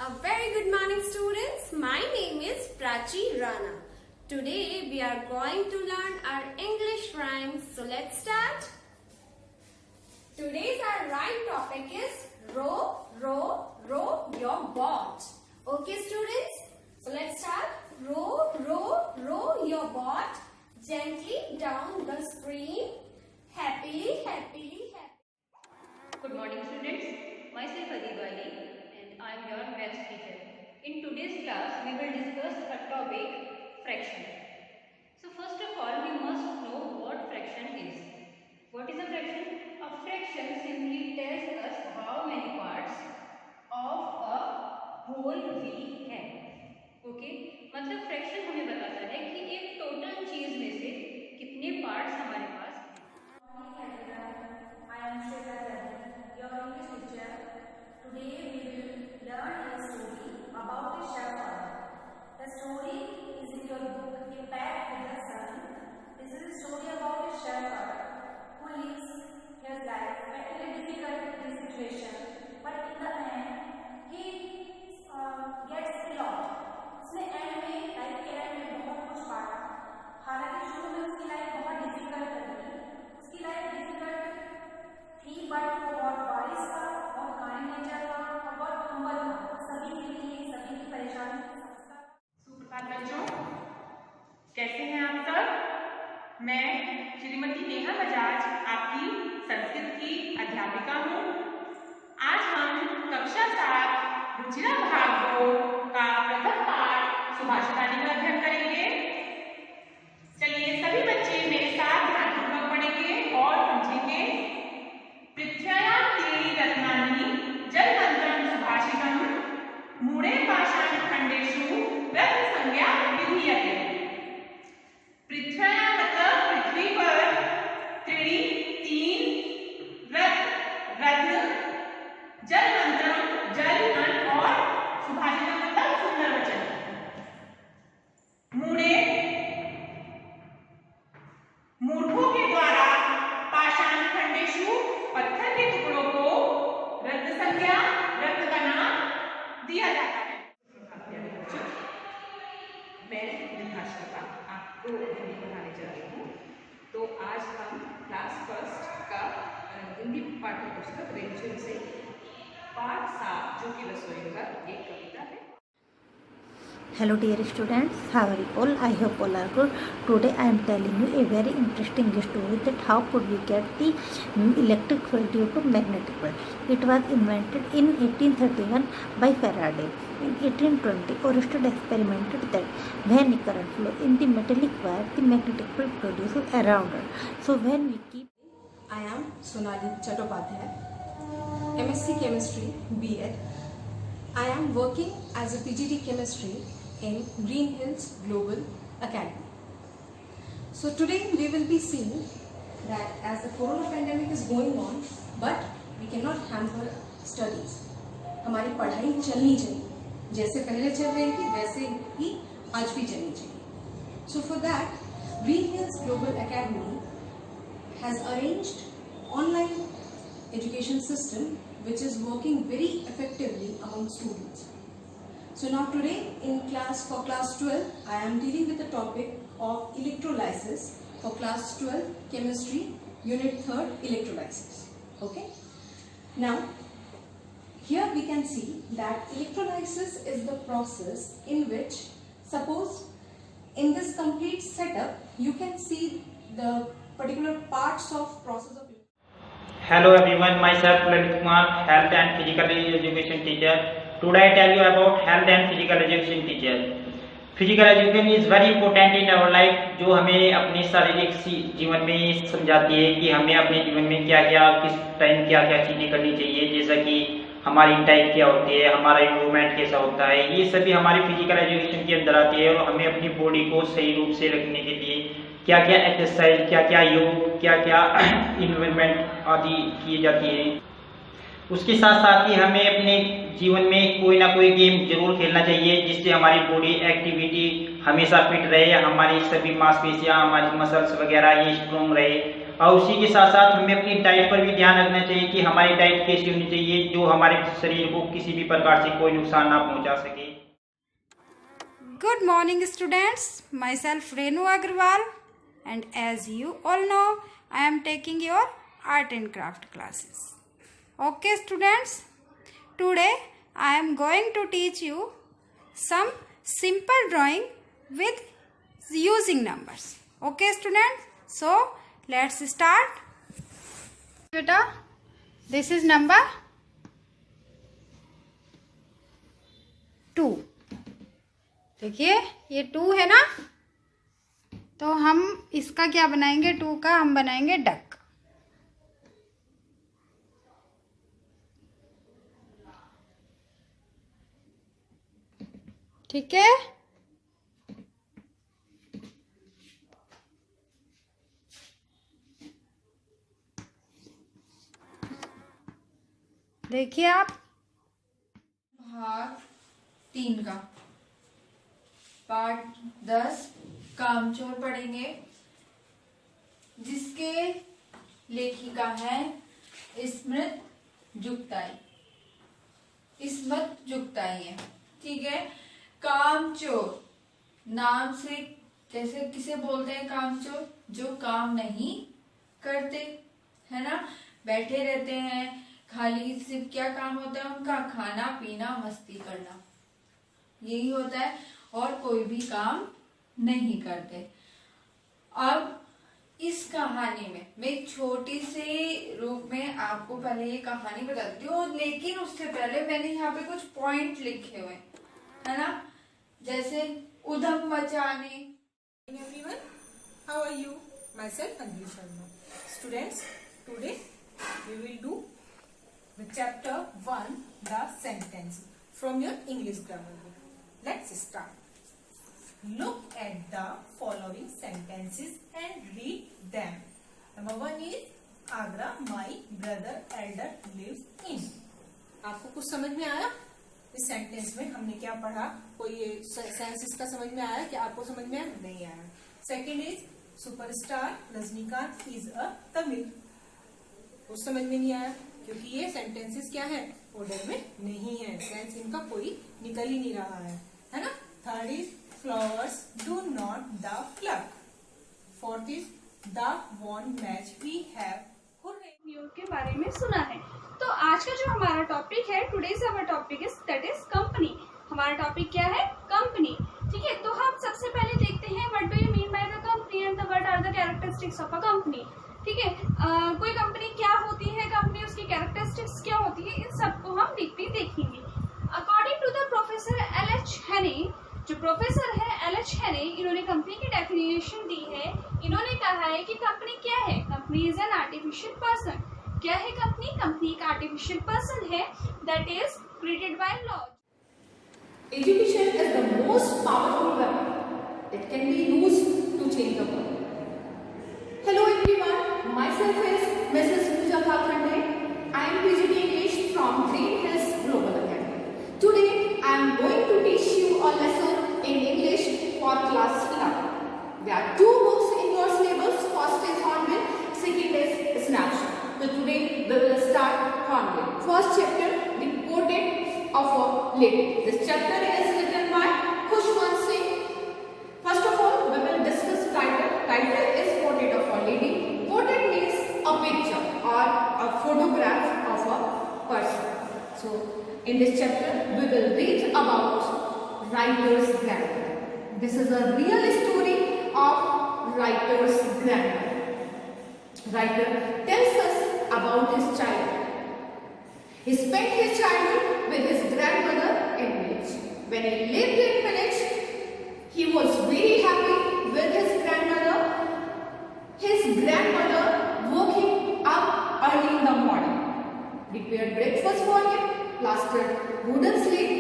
A very good morning, students. My name is Prachi Rana. Today we are going to learn our English rhymes. So let's start. Today's our rhyme topic is row, row, row your boat. Okay, students? So let's start. Row, row, row your boat gently down the stream. Happily, happily, happily. Good morning, students. Myself Adiba Ali and I am your maths teacher. In today's class, we will discuss a topic, fraction. So first of all, we must know what fraction is. What is a fraction? A fraction simply tells us how many parts of a whole we have. Okay? मतलब fraction हमें बताता है कि एक total चीज में से कितने पार्ट्स हमारे पास हैं. I am Shweta Reddy, your English teacher. Today we will learn a story about a shepherd. The story is in your book, A Pact with the Sun. This is a story about a shepherd who lives his life in a difficult situation, but in the end he gets a lot. उसने and में life के and में बहुत कुछ पाया. हालांकि शुरू में उसकी लाइफ बहुत डिफिकल्ट रही. उसकी लाइफ डिफिकल्ट थी, बट वो बहुत बारिश था, बहुत काइंड नेचर था और बहुत हम्बल था. सभी के लिए, सभी की परेशानी को समझता. सुप्रभात बच्चों, कैसे हैं आप सब? मैं श्रीमती नेहा बजाज आपकी संस्कृत की अध्यापिका हूँ. आज हम कक्षा 7 रुचिरा भाग 2 का प्रथम पाठ सुभाषितानी का अध्ययन करेंगे. चलिए सभी बच्चे मेरे साथ ध्यानपूर्वक पढ़ेंगे और समझेंगे. पृथ्व्यां त्रीणि रत्नानि जलमंत्रं सुभाषितम् मूढे पाषाणखण्डेषु रत्नसंज्ञा विधीयते. पृथ्व्यां मतलब पृथ्वी पर, त्रीणि तीन, रत्न जलमंत्रम जल मन और सुभाषितम मतलब सुंदर वचन. मूढ़े मूढ़ों के द्वारा पाषाण खंडेशु पत्थर के टुकड़ों को रत्न संज्ञा, रत्न का नाम दिया जाता है. मैं नेहा शर्मा आपको हिंदी पढ़ाने जा रही हूँ. तो आज हम क्लास फर्स्ट का हिंदी पाठ्य पुस्तक रेंचर से पाठ 7 जो कि रसोई घर एक कविता है. Hello dear students, how are you all? I hope all are good. Today I am telling you a very interesting story that how could we get the electric field due to magnetic field. It was invented in 1831 by Faraday. In 1820, Oersted experimented that when a current flow in the metallic wire, the magnetic field produces around it. So when we keep... I am Sonali Chattopadhyay, MSc Chemistry, B.Ed. I am working as a PGT Chemistry in Green Hills Global Academy. So today we will be seeing that as the corona pandemic is going on, but we cannot hamper studies. हमारी पढ़ाई चलनी चाहिए, जैसे पहले चल रही थी वैसे ही आज भी चलनी चाहिए. So for that, Green Hills Global Academy has arranged online education system which is working very effectively among students. So now today for class 12, I am dealing with the topic of electrolysis for class 12 chemistry unit 3rd electrolysis. Okay. Now here we can see that electrolysis is the process in which, suppose in this complete setup you can see the particular parts of process of. Hello everyone, myself Lalit Kumar, health and physical education teacher. Today I tell you about health and physical education teacher. Physical education is very important in our life, जो हमें अपने शारीरिक जीवन में समझाती है कि हमें अपने जीवन में क्या क्या किस टाइम क्या क्या चीजें करनी चाहिए. जैसा कि हमारी डाइट क्या होती है, हमारा मूवमेंट कैसा होता है, ये सभी हमारी फिजिकल एजुकेशन के अंदर आती है. और हमें अपनी बॉडी को सही रूप से रखने के लिए क्या क्या एक्सरसाइज, क्या क्या योग, क्या क्या इन्वायरमेंट आदि की जाती है. उसके साथ साथ ही हमें अपने जीवन में कोई ना कोई गेम जरूर खेलना चाहिए जिससे हमारी बॉडी एक्टिविटी हमेशा फिट रहे, हमारी सभी मांसपेशियां, हमारी मसल्स वगैरह ये स्ट्रॉन्ग रहे और उसी के साथ साथ हमें अपनी डाइट पर भी ध्यान रखना चाहिए कि हमारी डाइट कैसी होनी चाहिए जो हमारे शरीर को किसी भी प्रकार से कोई नुकसान ना पहुंचा सके। Good morning students, myself Renu Agarwal, and as you all know, I am taking your art and craft classes. Okay students, today I am going to teach you some simple drawing with using numbers. Okay students, so let's start. Beta, this is number 2. देखिए ये 2 है ना, तो हम इसका क्या बनाएंगे, 2 का हम बनाएंगे डक। ठीक है, देखिए आप भाग 3 का पाठ 10 कामचोर पढ़ेंगे, जिसके लेखिका है स्मृत जुगताई है। ठीक है, कामचोर नाम से जैसे किसे बोलते हैं, कामचोर जो काम नहीं करते, है ना, बैठे रहते हैं, खाली सिर्फ क्या काम होता है उनका, खाना पीना मस्ती करना, यही होता है, और कोई भी काम नहीं करते। अब इस कहानी में मैं एक छोटी सी रूप में आपको पहले ये कहानी बताती हूँ, लेकिन उससे पहले मैंने यहाँ पे कुछ पॉइंट लिखे हुए है ना, जैसे उधम मचाने। Everyone, how are you? Myself Anjali Sharma. Students, today we will do the chapter 1, the sentence from your English grammar book. Let's start. Look at the following sentences and read them. Number 1 is Agra, my brother elder lives in. आपको कुछ समझ में आया? इस sentence में हमने क्या पढ़ा, कोई सेंस इसका समझ में आया कि आपको समझ में आया? नहीं आया। Second is superstar Rajinikanth is a Tamil, वो समझ में नहीं आया क्योंकि ये सेंटेंसेस क्या है, ऑर्डर में नहीं है, सेंस इनका कोई निकल ही नहीं रहा है ना। Third is flowers do not the pluck. Fourth is the one match we have के बारे में सुना है। तो आज का जो हमारा टॉपिक है, today's our topic is that is company. हमारा टॉपिक क्या है, कंपनी। ठीक है, तो हम सबसे पहले देखते हैं what do you mean by the company and what are the characteristics of a company. ठीक है, कोई कंपनी क्या होती है, कंपनी उसकी कैरेक्टरिस्टिक्स क्या होती है, इन सबको हम डीपली देखेंगे। According to the professor L H. Haney, जो प्रोफेसर है एल.एच. हेने, इन्होंने कंपनी की डेफिनेशन दी है। इन्होंने कहा है कि कंपनी क्या है, company is an artificial person. क्या है कंपनी, कंपनी एक आर्टिफिशियल पर्सन है that is created by law. Education is the most powerful weapon that can be used to change the world. Hello everyone, myself is Mrs. Pooja Pakhande. I am PGT English from Green Hills Global Academy. Today I am going to teach you a lesson in English for class 11. There are 2 books in your syllabus. First is Hornbill, second is Snapshot. So today we will start Hornbill. First chapter, the portrait of a lady. This chapter is written by Khushwant Singh. First of all, we will discuss title. Title is Portrait of a Lady. Portrait means a picture or a photograph of a person. So, in this chapter, we will read about writer's grandmother. This is a real story of writer's grandmother. Writer tells us about his childhood. He spent his childhood with his grandmother in village. When he lived in village, he was very happy with his grandmother. His grandmother woke him up early in the morning, prepared breakfast for him, plastered wooden slate